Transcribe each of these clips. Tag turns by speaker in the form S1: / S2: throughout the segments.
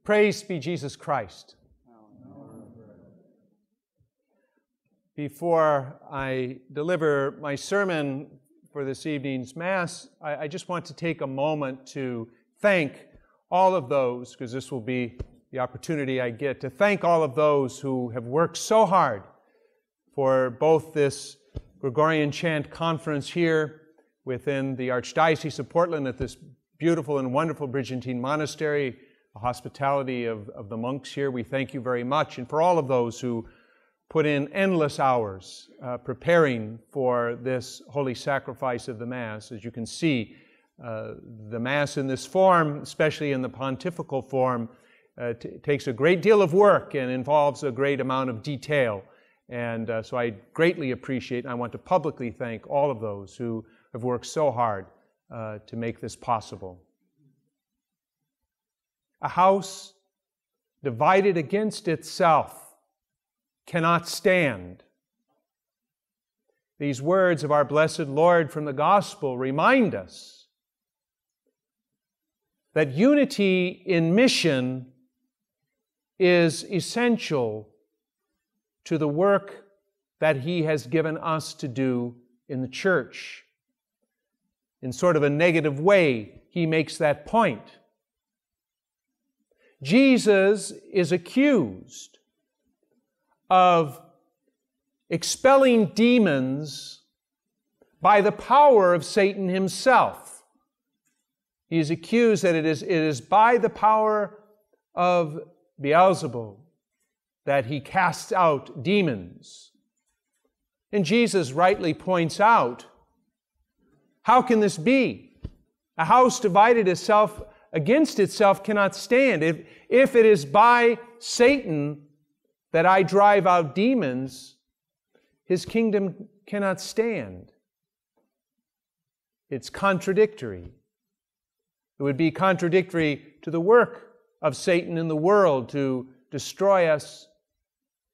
S1: Praise be Jesus Christ. Before I deliver my sermon for this evening's Mass, I just want to take a moment to thank all of those, because this will be the opportunity I get, to thank all of those who have worked so hard for both this Gregorian chant conference here within the Archdiocese of Portland at this beautiful and wonderful Byzantine monastery, the hospitality of the monks here. We thank you very much. And for all of those who put in endless hours preparing for this holy sacrifice of the Mass. As you can see, the Mass in this form, especially in the pontifical form, takes a great deal of work and involves a great amount of detail. And so I greatly appreciate, and I want to publicly thank all of those who have worked so hard to make this possible. A house divided against itself cannot stand. These words of our blessed Lord from the Gospel remind us that unity in mission is essential to the work that He has given us to do in the church. In sort of a negative way, He makes that point. Jesus is accused of expelling demons by the power of Satan himself. He is accused that it is by the power of Beelzebub that he casts out demons. And Jesus rightly points out, how can this be? A house divided against itself cannot stand. If it is by Satan that I drive out demons, his kingdom cannot stand. It's contradictory. It would be contradictory to the work of Satan in the world to destroy us,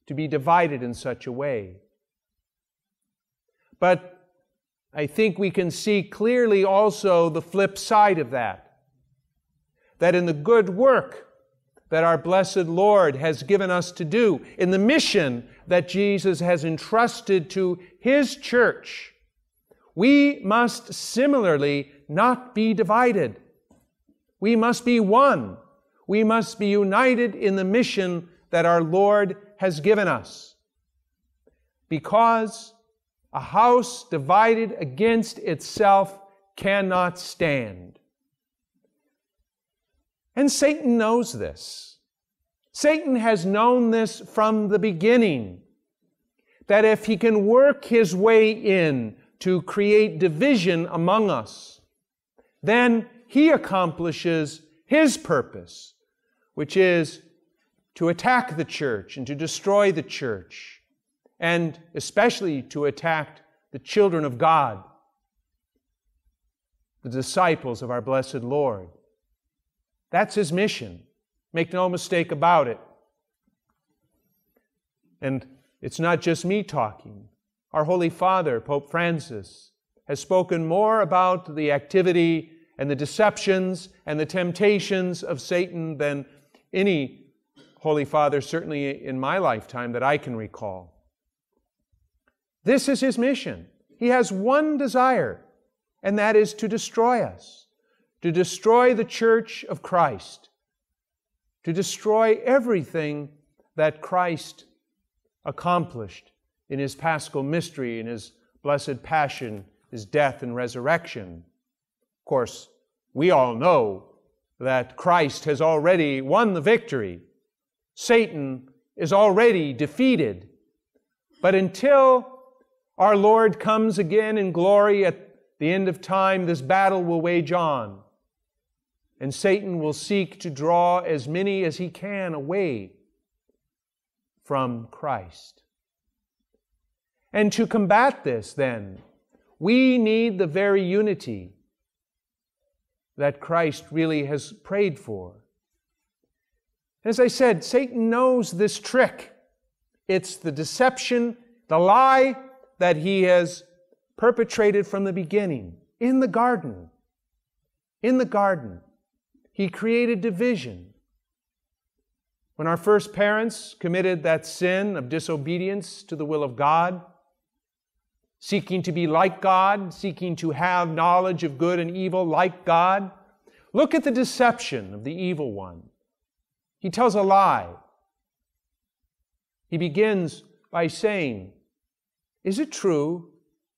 S1: to be divided in such a way. But I think we can see clearly also the flip side of that. That in the good work that our blessed Lord has given us to do, in the mission that Jesus has entrusted to His church, we must similarly not be divided. We must be one. We must be united in the mission that our Lord has given us. Because a house divided against itself cannot stand. And Satan knows this. Satan has known this from the beginning, that if he can work his way in to create division among us, then he accomplishes his purpose, which is to attack the church and to destroy the church, and especially to attack the children of God, the disciples of our blessed Lord. That's his mission. Make no mistake about it. And it's not just me talking. Our Holy Father, Pope Francis, has spoken more about the activity and the deceptions and the temptations of Satan than any Holy Father, certainly in my lifetime, that I can recall. This is his mission. He has one desire, and that is to destroy us. To destroy the Church of Christ, to destroy everything that Christ accomplished in His Paschal mystery, in His blessed passion, His death and resurrection. Of course, we all know that Christ has already won the victory. Satan is already defeated. But until our Lord comes again in glory at the end of time, this battle will wage on. And Satan will seek to draw as many as he can away from Christ. And to combat this, then, we need the very unity that Christ really has prayed for. As I said, Satan knows this trick. It's the deception, the lie that he has perpetrated from the beginning. In the garden, he created division. When our first parents committed that sin of disobedience to the will of God, seeking to be like God, seeking to have knowledge of good and evil like God, look at the deception of the evil one. He tells a lie. He begins by saying, "Is it true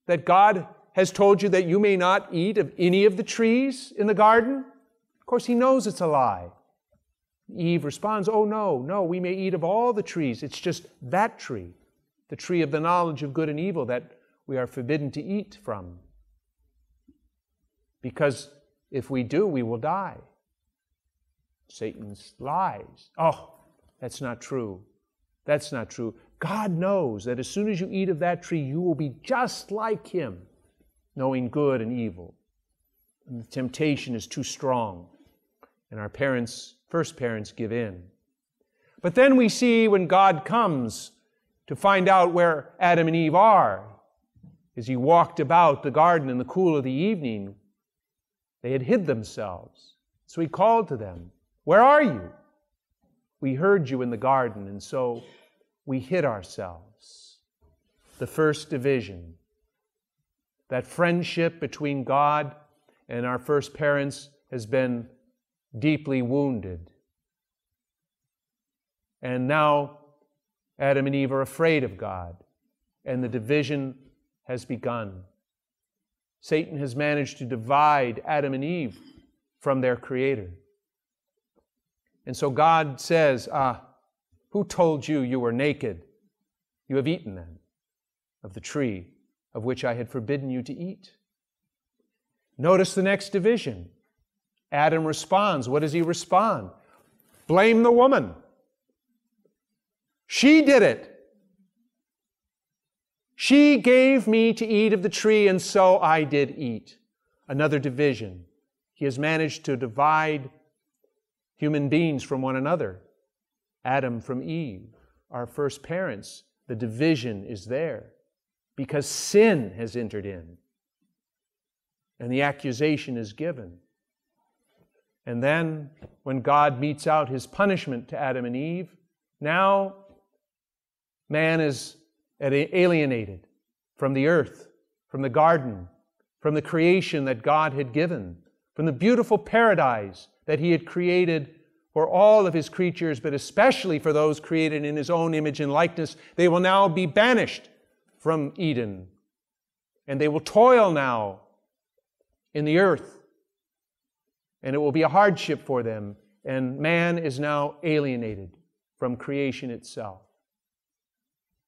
S1: that God has told you that you may not eat of any of the trees in the garden?" Of course, he knows it's a lie. Eve responds, "Oh, no, we may eat of all the trees. It's just that tree, the tree of the knowledge of good and evil, that we are forbidden to eat from. Because if we do, we will die." Satan's lies. "Oh, that's not true. That's not true. God knows that as soon as you eat of that tree, you will be just like Him, knowing good and evil." And the temptation is too strong, and our first parents give in. But then we see when God comes to find out where Adam and Eve are, as He walked about the garden in the cool of the evening, they had hid themselves. So He called to them, "Where are you? We heard you in the garden, and so we hid ourselves." The first division. That friendship between God and our first parents has been deeply wounded. And now Adam and Eve are afraid of God, and the division has begun. Satan has managed to divide Adam and Eve from their Creator. And so God says, "Who told you you were naked? You have eaten then of the tree of which I had forbidden you to eat." Notice the next division. Adam responds. What does he respond? Blame the woman. She did it. She gave me to eat of the tree, and so I did eat. Another division. He has managed to divide human beings from one another. Adam from Eve, our first parents. The division is there because sin has entered in, and the accusation is given. And then, when God metes out His punishment to Adam and Eve, now man is alienated from the earth, from the garden, from the creation that God had given, from the beautiful paradise that He had created for all of His creatures, but especially for those created in His own image and likeness. They will now be banished from Eden, and they will toil now in the earth, and it will be a hardship for them, and man is now alienated from creation itself.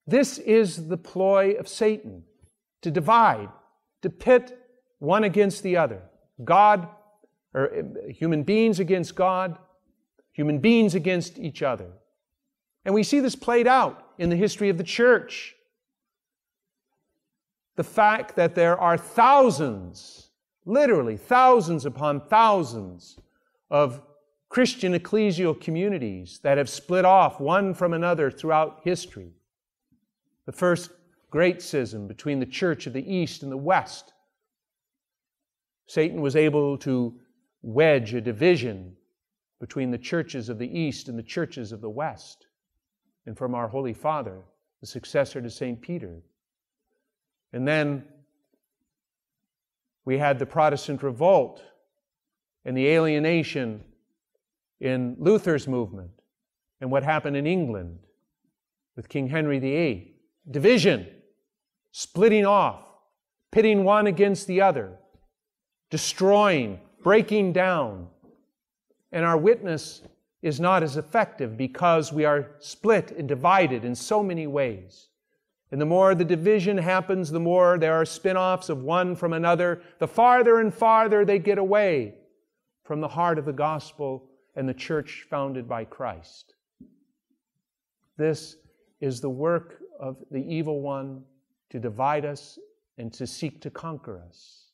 S1: This is the ploy of Satan, to divide, to pit one against the other. God, or human beings against God, human beings against each other. And we see this played out in the history of the church. The fact that there are thousands, literally thousands upon thousands of Christian ecclesial communities that have split off one from another throughout history. The first great schism between the church of the East and the West. Satan was able to wedge a division between the churches of the East and the churches of the West. And from our Holy Father, the successor to St. Peter. And then we had the Protestant revolt and the alienation in Luther's movement, and what happened in England with King Henry VIII. Division, splitting off, pitting one against the other, destroying, breaking down. And our witness is not as effective because we are split and divided in so many ways. And the more the division happens, the more there are spin-offs of one from another, the farther and farther they get away from the heart of the gospel and the church founded by Christ. This is the work of the evil one to divide us and to seek to conquer us.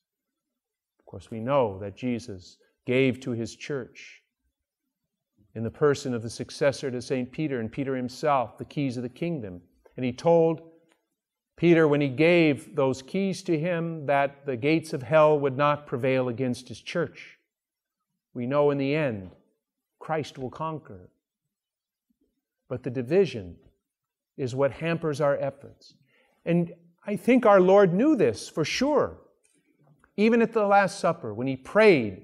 S1: Of course, we know that Jesus gave to His church, in the person of the successor to St. Peter and Peter himself, the keys of the kingdom. And He told Peter, when He gave those keys to him, that the gates of hell would not prevail against His church. We know in the end, Christ will conquer. but the division is what hampers our efforts. And I think our Lord knew this for sure. Even at the Last Supper, when He prayed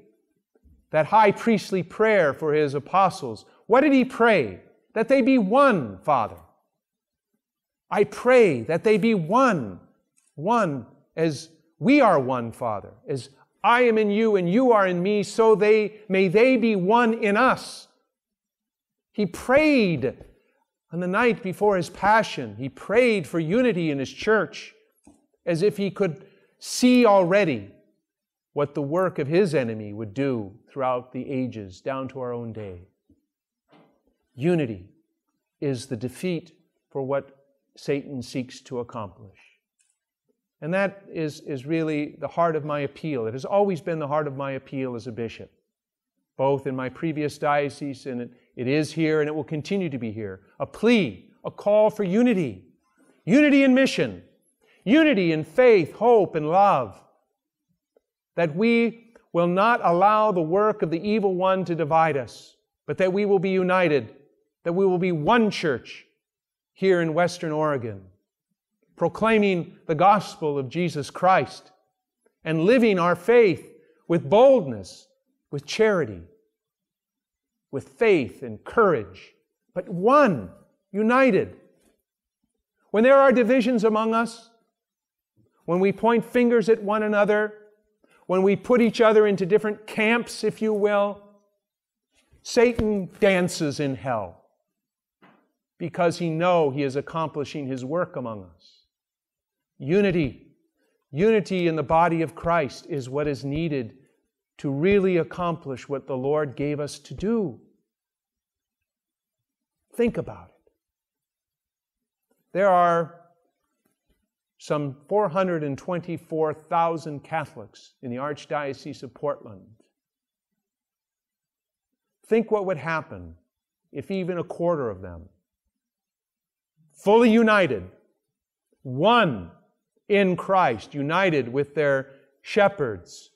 S1: that high priestly prayer for His apostles, what did He pray? That they be one, Father. I pray that they be one as we are one, Father, as I am in you and you are in me, so may they be one in us. He prayed on the night before His Passion. He prayed for unity in His church, as if He could see already what the work of His enemy would do throughout the ages, down to our own day. Unity is the defeat for what Satan seeks to accomplish. And that is really the heart of my appeal. It has always been the heart of my appeal as a bishop, both in my previous diocese, and it is here, and it will continue to be here. A plea, a call for unity. Unity in mission. Unity in faith, hope, and love. That we will not allow the work of the evil one to divide us, but that we will be united, that we will be one church here in Western Oregon, proclaiming the gospel of Jesus Christ and living our faith with boldness, with charity, with faith and courage, but one, united. When there are divisions among us, when we point fingers at one another, when we put each other into different camps, if you will, Satan dances in hell because he knows he is accomplishing his work among us. Unity in the body of Christ is what is needed to really accomplish what the Lord gave us to do. Think about it. There are some 424,000 Catholics in the Archdiocese of Portland. Think what would happen if even a quarter of them, fully united, one in Christ, united with their shepherds.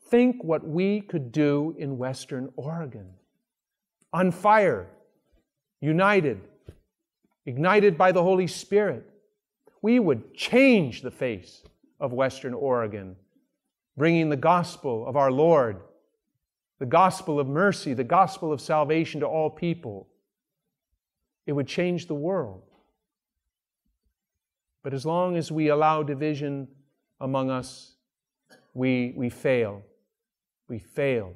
S1: Think what we could do in Western Oregon. On fire, united, ignited by the Holy Spirit. We would change the face of Western Oregon, bringing the gospel of our Lord, the gospel of mercy, the gospel of salvation to all people. It would change the world. But as long as we allow division among us, we fail. We fail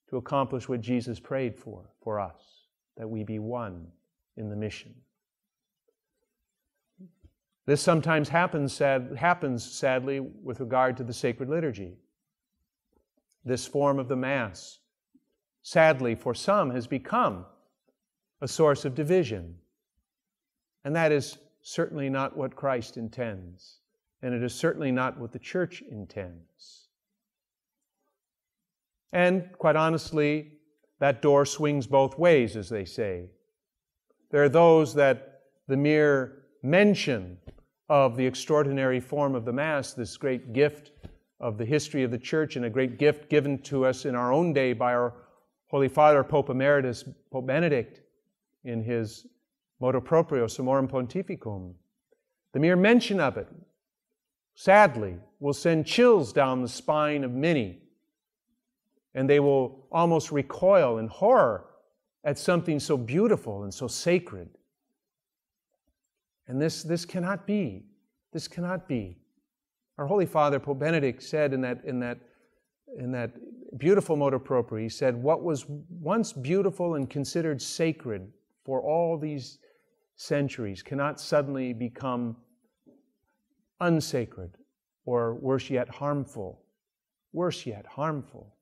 S1: to accomplish what Jesus prayed for us, that we be one in the mission. This sometimes happens sadly with regard to the sacred liturgy. This form of the Mass, sadly for some, has become a source of division. And that is certainly not what Christ intends. And it is certainly not what the Church intends. And quite honestly, that door swings both ways, as they say. There are those that the mere mention of the extraordinary form of the Mass, this great gift of the history of the Church and a great gift given to us in our own day by our Holy Father, Pope Emeritus, Pope Benedict, in his motu proprio, Summorum Pontificum. The mere mention of it, sadly, will send chills down the spine of many, and they will almost recoil in horror at something so beautiful and so sacred. And this cannot be. This cannot be. Our Holy Father, Pope Benedict, said in that beautiful motu proprio, he said, what was once beautiful and considered sacred for all these centuries cannot suddenly become unsacred, or worse yet, harmful. Worse yet, harmful.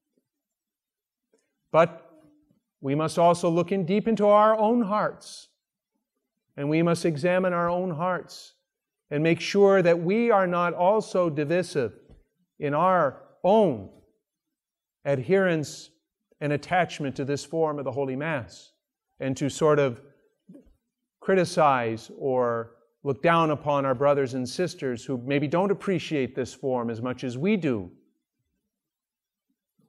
S1: But we must also look deep into our own hearts. And we must examine our own hearts and make sure that we are not also divisive in our own adherence and attachment to this form of the Holy Mass, and to sort of criticize or look down upon our brothers and sisters who maybe don't appreciate this form as much as we do,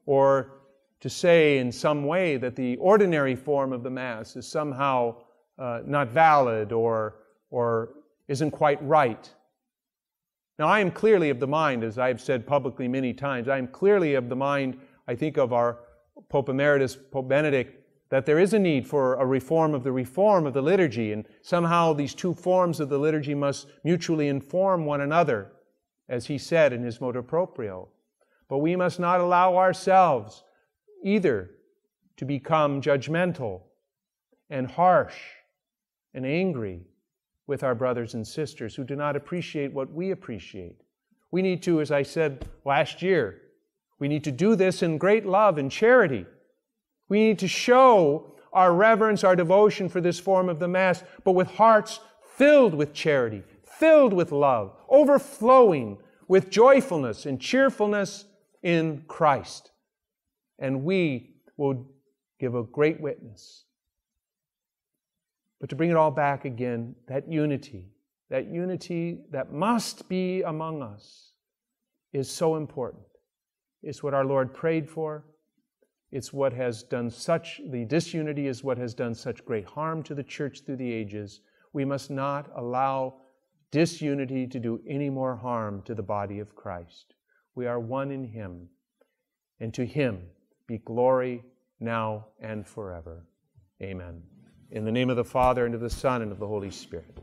S1: or to say in some way that the ordinary form of the Mass is somehow not valid or isn't quite right. Now, I am clearly of the mind, as I have said publicly many times, I am clearly of the mind, I think of our Pope Emeritus, Pope Benedict, that there is a need for a reform of the liturgy, and somehow these two forms of the liturgy must mutually inform one another, as he said in his motu proprio. But we must not allow ourselves either to become judgmental and harsh and angry with our brothers and sisters who do not appreciate what we appreciate. We need to, as I said last year, we need to do this in great love and charity. We need to show our reverence, our devotion for this form of the Mass, but with hearts filled with charity, filled with love, overflowing with joyfulness and cheerfulness in Christ. And we will give a great witness. But to bring it all back again, that unity that must be among us is so important. It's what our Lord prayed for. It's what has done the disunity is what has done such great harm to the Church through the ages. We must not allow disunity to do any more harm to the body of Christ. We are one in Him, and to Him be glory now and forever. Amen. In the name of the Father, and of the Son, and of the Holy Spirit.